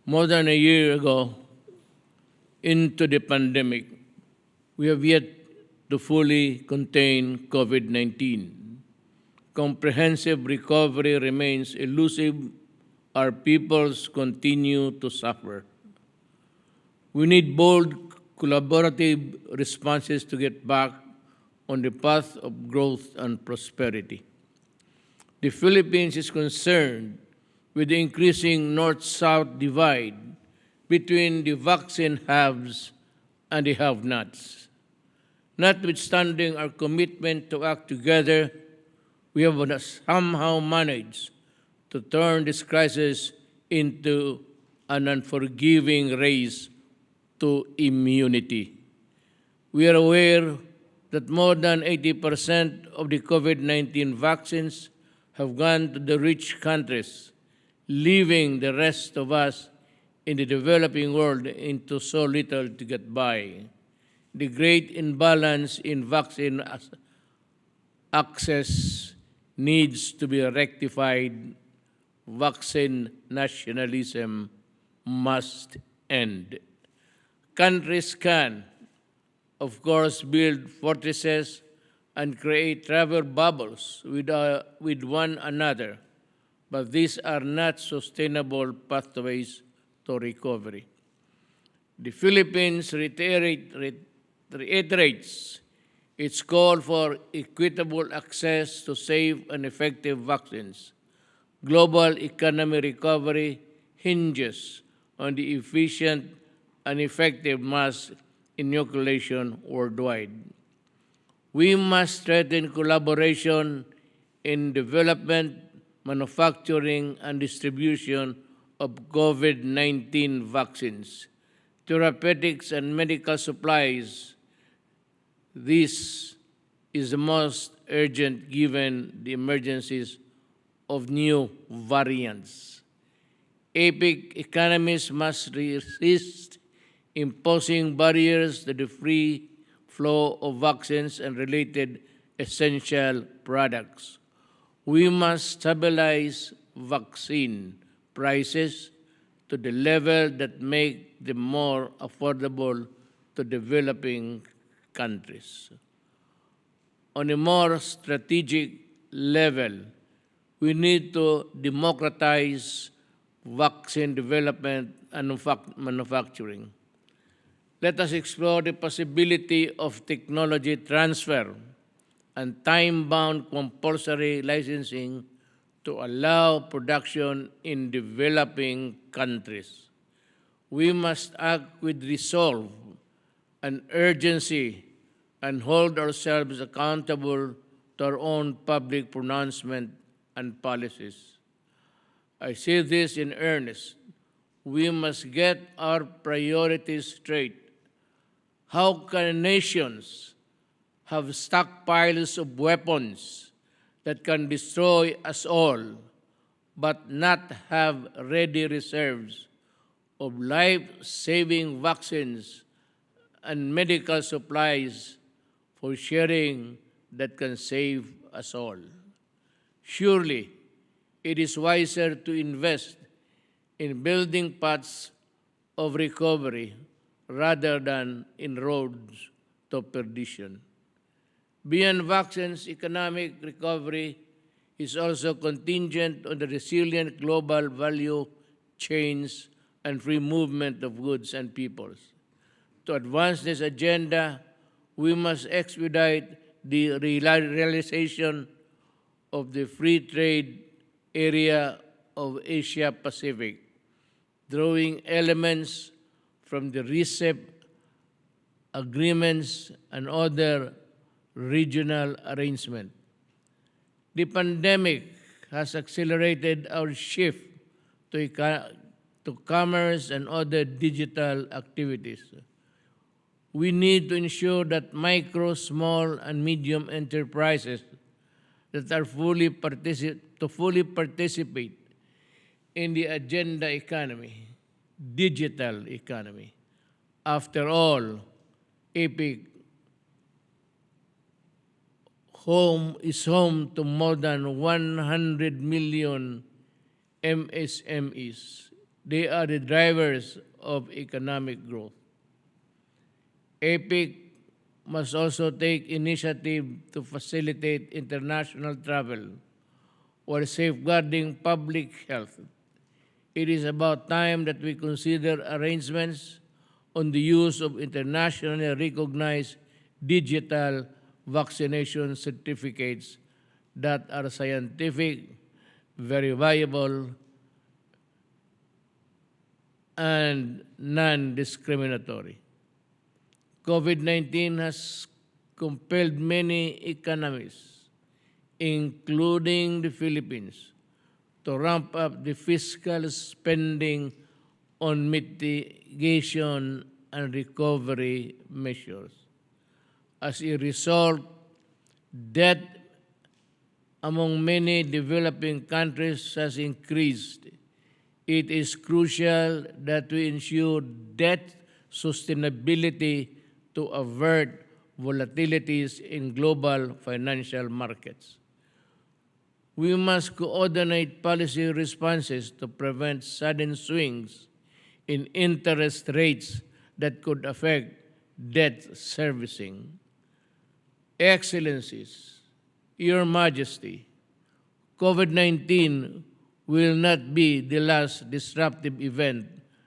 More than a year ago, into the pandemic, we have yet to fully contain COVID-19. Comprehensive recovery remains elusive. Our peoples continue to suffer. We need bold, collaborative responses to get back on the path of growth and prosperity. The Philippines is concerned with the increasing north-south divide between the vaccine haves and the have-nots. Notwithstanding our commitment to act together, we have somehow managed to turn this crisis into an unforgiving race to immunity. We are aware that more than 80% of the COVID-19 vaccines have gone to the rich countries, leaving the rest of us in the developing world into so little to get by. The great imbalance in vaccine access needs to be rectified. Vaccine nationalism must end. Countries can, of course, build fortresses and create travel bubbles with one another, but these are not sustainable pathways to recovery. The Philippines reiterates its call for equitable access to safe and effective vaccines. Global economic recovery hinges on the efficient and effective mass inoculation worldwide. We must strengthen collaboration in development, manufacturing, and distribution of COVID-19 vaccines, therapeutics, and medical supplies. This is the most urgent given the emergencies of new variants. APEC economies must resist imposing barriers to the free flow of vaccines and related essential products. We must stabilize vaccine prices to the level that make them more affordable to developing countries. On a more strategic level, we need to democratize vaccine development and manufacturing. Let us explore the possibility of technology transfer and time-bound compulsory licensing to allow production in developing countries. We must act with resolve and urgency and hold ourselves accountable to our own public pronouncement and policies. I say this in earnest. We must get our priorities straight. How can nations have stockpiles of weapons that can destroy us all, but not have ready reserves of life-saving vaccines and medical supplies for sharing that can save us all? Surely, it is wiser to invest in building paths of recovery rather than in roads to perdition. Beyond vaccines, economic recovery is also contingent on the resilient global value chains and free movement of goods and peoples. To advance this agenda, we must expedite the realization of the free trade area of Asia-Pacific, drawing elements from the RCEP agreements and other regional arrangements. The pandemic has accelerated our shift to commerce and other digital activities. We need to ensure that micro, small, and medium enterprises that are fully participate in the agenda economy, digital economy. After all, APEC is home to more than 100 million MSMEs. They are the drivers of economic growth. APEC must also take initiative to facilitate international travel while safeguarding public health. It is about time that we consider arrangements on the use of internationally recognized digital vaccination certificates that are scientific, verifiable, and non-discriminatory. COVID-19 has compelled many economies, including the Philippines, to ramp up the fiscal spending on mitigation and recovery measures. As a result, debt among many developing countries has increased. It is crucial that we ensure debt sustainability to avert volatilities in global financial markets. We must coordinate policy responses to prevent sudden swings in interest rates that could affect debt servicing. Excellencies, Your Majesty, COVID-19 will not be the last disruptive event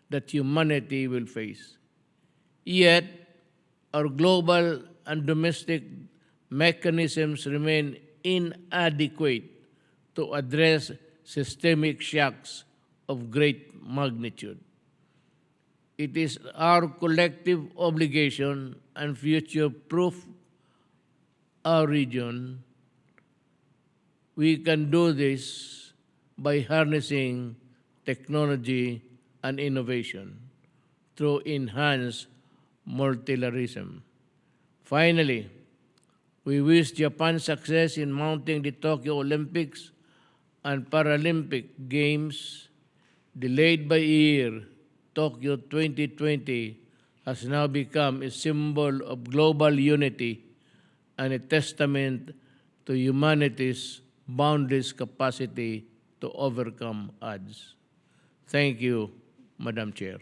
that humanity will face. Yet, our global and domestic mechanisms remain inadequate to address systemic shocks of great magnitude. It is our collective obligation and future-proof our region. We can do this by harnessing technology and innovation through enhanced multilateralism. Finally, we wish Japan success in mounting the Tokyo Olympics and Paralympic Games. Delayed by a year, Tokyo 2020 has now become a symbol of global unity and a testament to humanity's boundless capacity to overcome odds. Thank you, Madam Chair.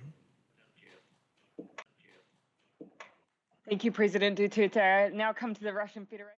Thank you, President Duterte. Now come to the Russian Federation.